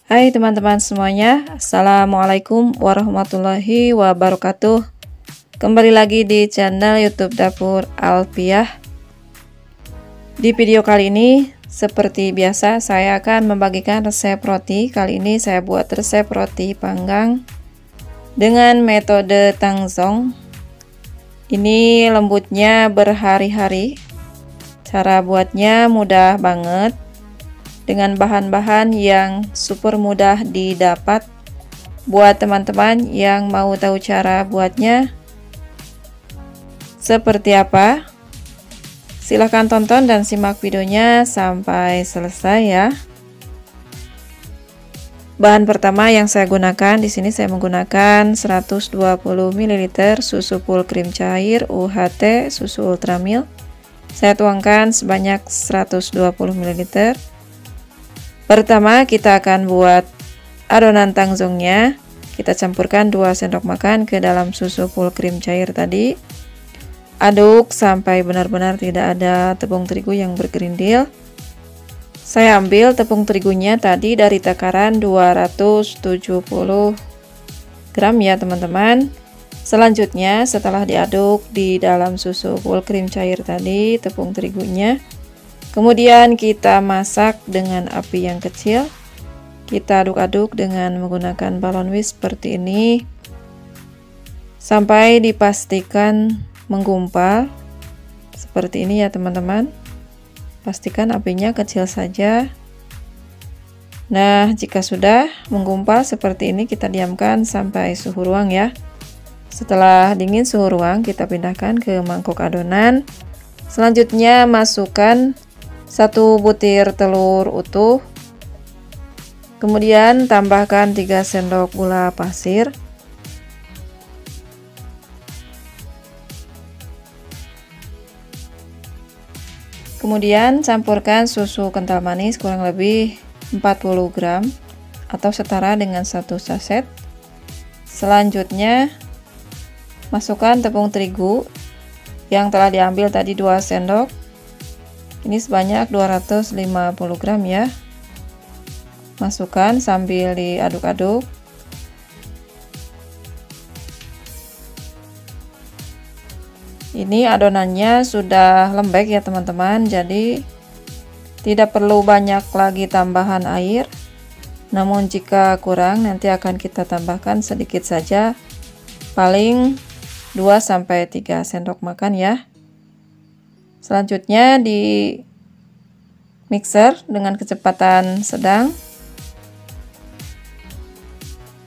Hai teman-teman semuanya, Assalamualaikum warahmatullahi wabarakatuh. Kembali lagi di channel YouTube Dapur Alfiah. Di video kali ini, seperti biasa, saya akan membagikan resep roti. Kali ini saya buat resep roti panggang dengan metode tangzong. Ini lembutnya berhari-hari. Cara buatnya mudah banget, dengan bahan-bahan yang super mudah didapat. Buat teman-teman yang mau tahu cara buatnya seperti apa, silahkan tonton dan simak videonya sampai selesai ya. Bahan pertama yang saya gunakan di sini, saya menggunakan 120 ml susu full krim cair UHT susu ultramilk. Saya tuangkan sebanyak 120 ml. Pertama kita akan buat adonan tangzongnya. Kita campurkan 2 sendok makan ke dalam susu full krim cair tadi. Aduk sampai benar-benar tidak ada tepung terigu yang bergerindil. Saya ambil tepung terigunya tadi dari takaran 270 gram ya teman-teman. Selanjutnya setelah diaduk di dalam susu full krim cair tadi tepung terigunya, kemudian kita masak dengan api yang kecil. Kita aduk-aduk dengan menggunakan balon whisk seperti ini sampai dipastikan menggumpal seperti ini ya teman-teman. Pastikan apinya kecil saja. Nah, jika sudah menggumpal seperti ini, kita diamkan sampai suhu ruang ya. Setelah dingin suhu ruang, kita pindahkan ke mangkok adonan. Selanjutnya masukkan 1 butir telur utuh, kemudian tambahkan 3 sendok gula pasir, kemudian campurkan susu kental manis kurang lebih 40 gram atau setara dengan 1 saset. Selanjutnya masukkan tepung terigu yang telah diambil tadi 2 sendok. Ini sebanyak 250 gram ya. Masukkan sambil diaduk-aduk. Ini adonannya sudah lembek ya teman-teman, jadi tidak perlu banyak lagi tambahan air. Namun jika kurang nanti akan kita tambahkan sedikit saja, paling 2-3 sendok makan ya. Selanjutnya di mixer dengan kecepatan sedang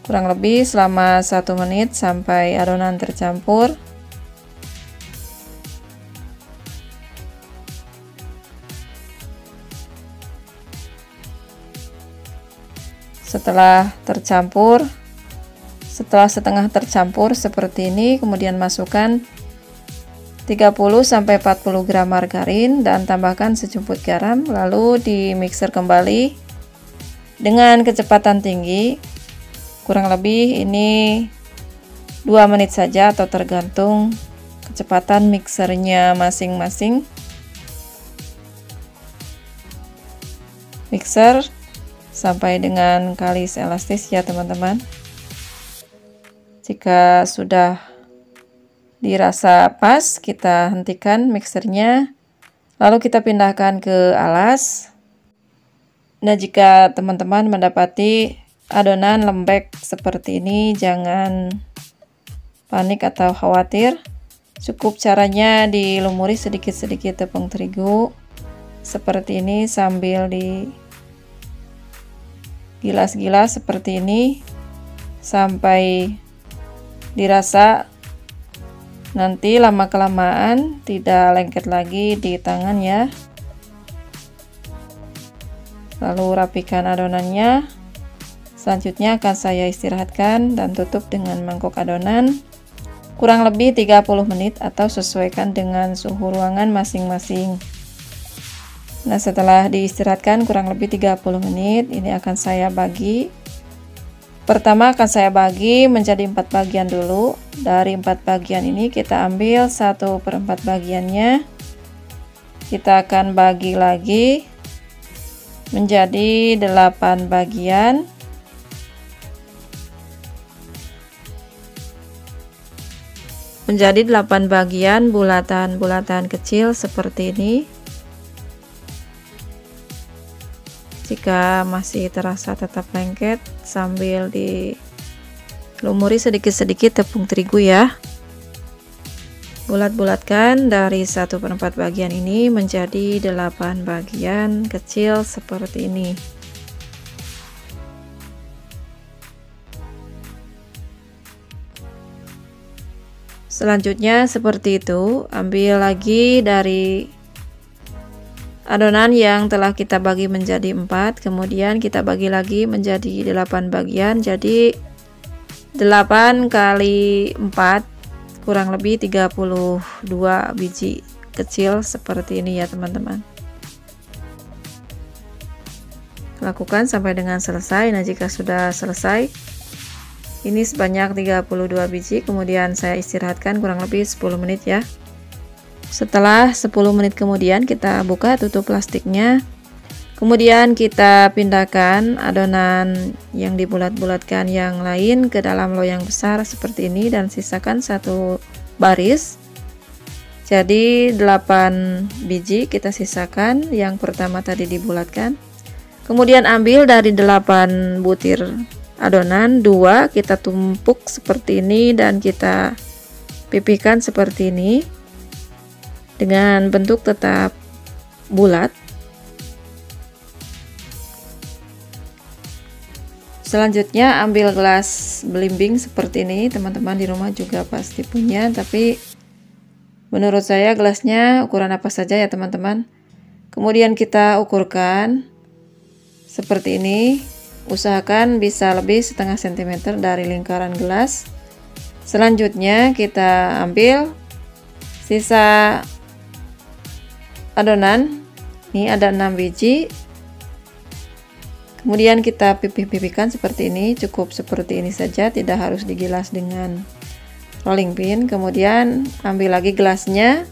kurang lebih selama 1 menit sampai adonan tercampur. Setelah setengah tercampur seperti ini, kemudian masukkan 30-40 gram margarin dan tambahkan sejumput garam, lalu di mixer kembali dengan kecepatan tinggi. Kurang lebih ini 2 menit saja atau tergantung kecepatan mixernya masing-masing. Mixer sampai dengan kalis elastis ya teman-teman. Jika sudah dirasa pas, kita hentikan mixernya, lalu kita pindahkan ke alas. Nah, jika teman-teman mendapati adonan lembek seperti ini, jangan panik atau khawatir. Cukup caranya dilumuri sedikit-sedikit tepung terigu seperti ini sambil digilas-gilas seperti ini sampai dirasa nanti lama-kelamaan tidak lengket lagi di tangan ya. Lalu rapikan adonannya. Selanjutnya akan saya istirahatkan dan tutup dengan mangkok adonan kurang lebih 30 menit atau sesuaikan dengan suhu ruangan masing-masing. Nah, setelah diistirahatkan kurang lebih 30 menit, ini akan saya bagi. Pertama akan saya bagi menjadi 4 bagian dulu. Dari 4 bagian ini kita ambil 1/4 bagiannya. Kita akan bagi lagi menjadi 8 bagian. menjadi 8 bagian bulatan-bulatan kecil seperti ini. Jika masih terasa tetap lengket, sambil dilumuri sedikit-sedikit tepung terigu ya. Bulat-bulatkan dari 1/4 bagian ini menjadi 8 bagian kecil seperti ini. Selanjutnya seperti itu, ambil lagi dari adonan yang telah kita bagi menjadi 4, kemudian kita bagi lagi menjadi 8 bagian, jadi 8 kali 4 kurang lebih 32 biji kecil seperti ini ya teman-teman. Lakukan sampai dengan selesai. Nah, jika sudah selesai, ini sebanyak 32 biji, kemudian saya istirahatkan kurang lebih 10 menit ya. Setelah 10 menit kemudian kita buka tutup plastiknya. Kemudian kita pindahkan adonan yang dibulat-bulatkan yang lain ke dalam loyang besar seperti ini dan sisakan satu baris. Jadi 8 biji kita sisakan, yang pertama tadi dibulatkan. Kemudian ambil dari 8 butir adonan, 2 kita tumpuk seperti ini dan kita pipihkan seperti ini dengan bentuk tetap bulat. Selanjutnya ambil gelas belimbing seperti ini, teman-teman di rumah juga pasti punya, tapi menurut saya gelasnya ukuran apa saja ya teman-teman. Kemudian kita ukurkan seperti ini, usahakan bisa lebih setengah sentimeter dari lingkaran gelas. Selanjutnya kita ambil sisa adonan, ini ada 6 biji, kemudian kita pipih-pipihkan seperti ini, cukup seperti ini saja, tidak harus digilas dengan rolling pin. Kemudian ambil lagi gelasnya,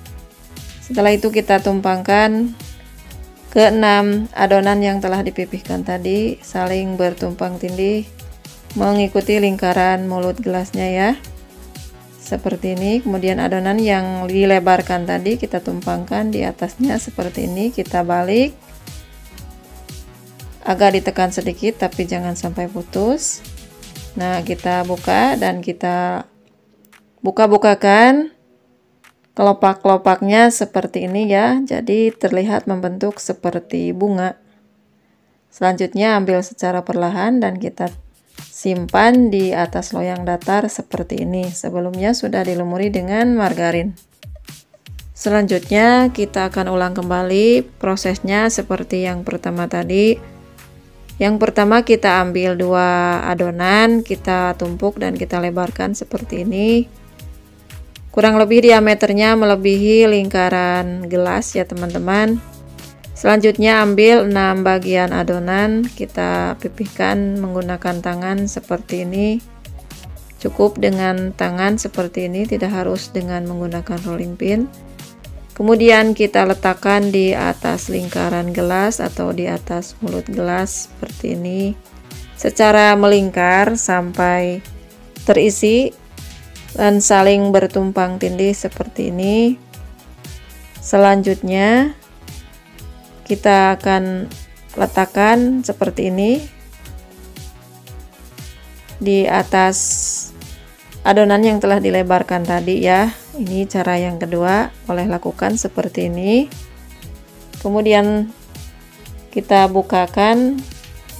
setelah itu kita tumpangkan ke 6 adonan yang telah dipipihkan tadi, saling bertumpang tindih mengikuti lingkaran mulut gelasnya ya, seperti ini. Kemudian adonan yang dilebarkan tadi kita tumpangkan di atasnya seperti ini, kita balik, agak ditekan sedikit tapi jangan sampai putus. Nah, kita buka dan kita buka-bukakan kelopak-kelopaknya seperti ini ya, jadi terlihat membentuk seperti bunga. Selanjutnya ambil secara perlahan dan kita simpan di atas loyang datar seperti ini. Sebelumnya sudah dilumuri dengan margarin. Selanjutnya kita akan ulang kembali prosesnya seperti yang pertama tadi. Yang pertama kita ambil 2 adonan, kita tumpuk dan kita lebarkan seperti ini. Kurang lebih diameternya melebihi lingkaran gelas ya teman-teman. Selanjutnya ambil 6 bagian adonan, kita pipihkan menggunakan tangan seperti ini. Cukup dengan tangan seperti ini, tidak harus dengan menggunakan rolling pin. Kemudian kita letakkan di atas lingkaran gelas atau di atas mulut gelas seperti ini, secara melingkar sampai terisi dan saling bertumpang tindih seperti ini. Selanjutnya kita akan letakkan seperti ini di atas adonan yang telah dilebarkan tadi ya. Ini cara yang kedua, boleh lakukan seperti ini. Kemudian kita bukakan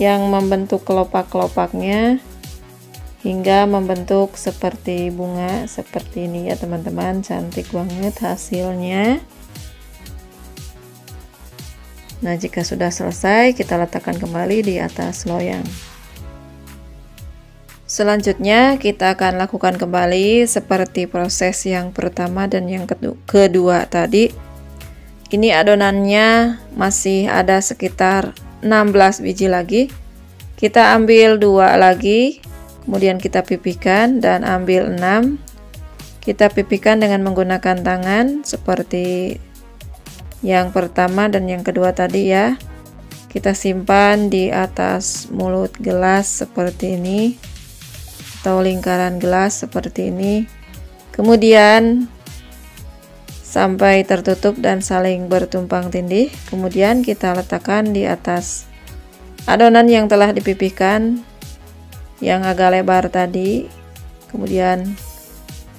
yang membentuk kelopak-kelopaknya hingga membentuk seperti bunga seperti ini ya teman-teman. Cantik banget hasilnya. Nah, jika sudah selesai, kita letakkan kembali di atas loyang. Selanjutnya kita akan lakukan kembali seperti proses yang pertama dan yang kedua tadi. Ini adonannya masih ada sekitar 16 biji lagi. Kita ambil 2 lagi, kemudian kita pipihkan dan ambil 6. Kita pipihkan dengan menggunakan tangan seperti yang pertama dan yang kedua tadi ya. Kita simpan di atas mulut gelas seperti ini atau lingkaran gelas seperti ini. Kemudian sampai tertutup dan saling bertumpang tindih. Kemudian kita letakkan di atas adonan yang telah dipipihkan yang agak lebar tadi. Kemudian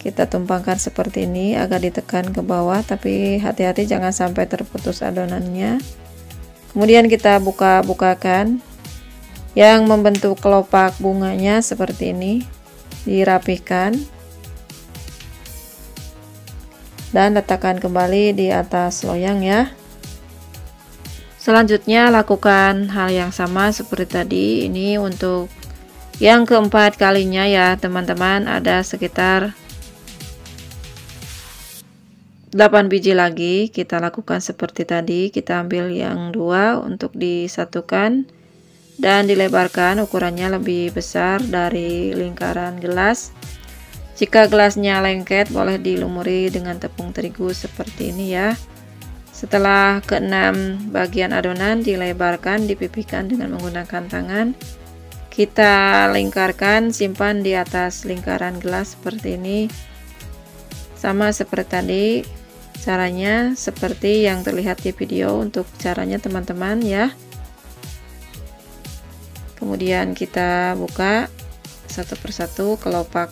kita tumpangkan seperti ini, agak ditekan ke bawah, tapi hati-hati jangan sampai terputus adonannya. Kemudian kita buka-bukakan yang membentuk kelopak bunganya seperti ini, dirapihkan dan letakkan kembali di atas loyang ya. Selanjutnya lakukan hal yang sama seperti tadi. Ini untuk yang keempat kalinya ya teman-teman, ada sekitar 8 biji lagi. Kita lakukan seperti tadi, kita ambil yang 2 untuk disatukan dan dilebarkan, ukurannya lebih besar dari lingkaran gelas. Jika gelasnya lengket, boleh dilumuri dengan tepung terigu seperti ini ya. Setelah ke-6 bagian adonan dilebarkan, dipipihkan dengan menggunakan tangan. Kita lingkarkan, simpan di atas lingkaran gelas seperti ini. Sama seperti tadi, caranya seperti yang terlihat di video untuk caranya teman-teman ya. Kemudian kita buka satu persatu kelopak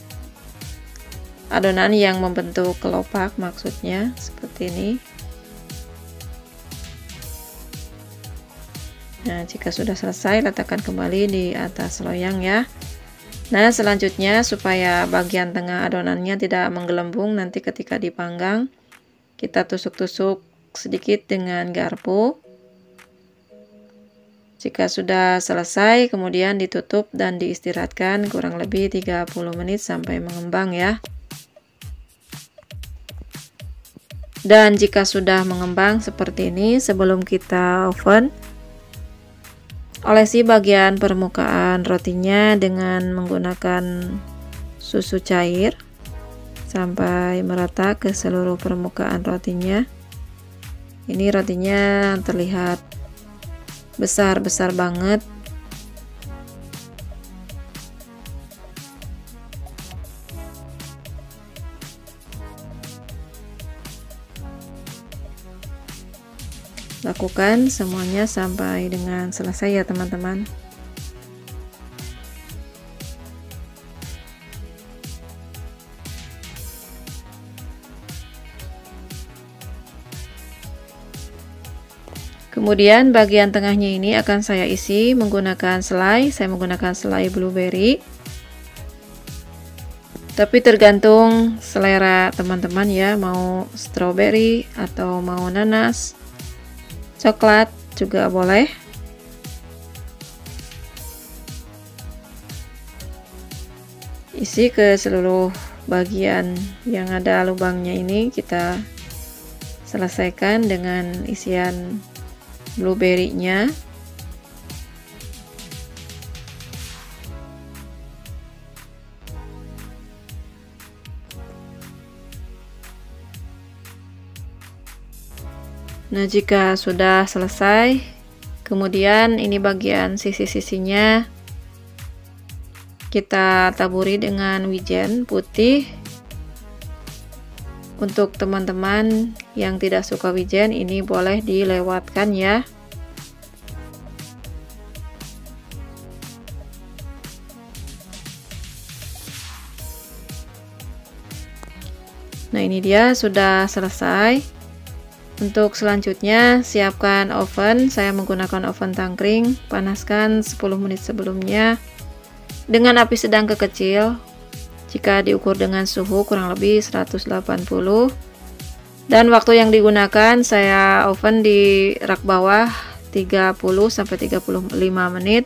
adonan yang membentuk kelopak, maksudnya seperti ini. Nah, jika sudah selesai, letakkan kembali di atas loyang ya. Nah, selanjutnya supaya bagian tengah adonannya tidak menggelembung nanti ketika dipanggang, kita tusuk-tusuk sedikit dengan garpu. Jika sudah selesai, kemudian ditutup dan diistirahatkan kurang lebih 30 menit sampai mengembang ya. Dan jika sudah mengembang seperti ini, sebelum kita oven, olesi bagian permukaan rotinya dengan menggunakan susu cair sampai merata ke seluruh permukaan rotinya. Ini rotinya terlihat besar-besar banget. Lakukan semuanya sampai dengan selesai ya teman-teman. Kemudian bagian tengahnya ini akan saya isi menggunakan selai. Saya menggunakan selai blueberry, tapi tergantung selera teman-teman ya, mau strawberry atau mau nanas, coklat juga boleh. Isi ke seluruh bagian yang ada lubangnya ini, kita selesaikan dengan isian blueberry-nya. Nah, jika sudah selesai, kemudian ini bagian sisi-sisinya kita taburi dengan wijen putih. Untuk teman-teman yang tidak suka wijen, ini boleh dilewatkan ya. Nah, ini dia sudah selesai. Untuk selanjutnya, siapkan oven. Saya menggunakan oven tangkring. Panaskan 10 menit sebelumnya dengan api sedang ke kecil. Jika diukur dengan suhu kurang lebih 180. Dan waktu yang digunakan, saya oven di rak bawah 30-35 menit.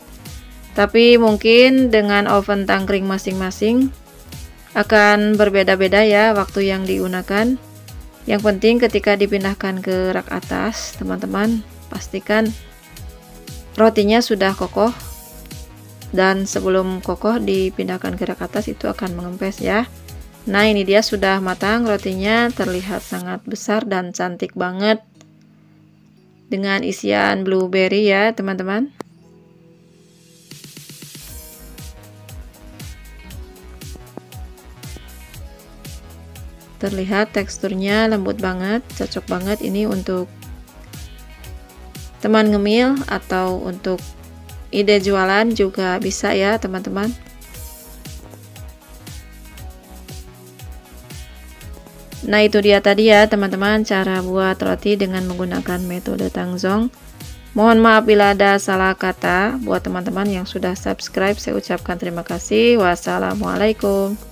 Tapi mungkin dengan oven tangkring masing-masing akan berbeda-beda ya waktu yang digunakan. Yang penting ketika dipindahkan ke rak atas, teman-teman pastikan rotinya sudah kokoh, dan sebelum kokoh dipindahkan ke rak atas itu akan mengempes ya. Nah, ini dia sudah matang, rotinya terlihat sangat besar dan cantik banget dengan isian blueberry ya teman-teman. Terlihat teksturnya lembut banget, cocok banget ini untuk teman ngemil atau untuk ide jualan juga bisa ya teman-teman. Nah itu dia tadi ya teman-teman cara buat roti dengan menggunakan metode Tangzhong. Mohon maaf bila ada salah kata. Buat teman-teman yang sudah subscribe saya ucapkan terima kasih. Wassalamualaikum.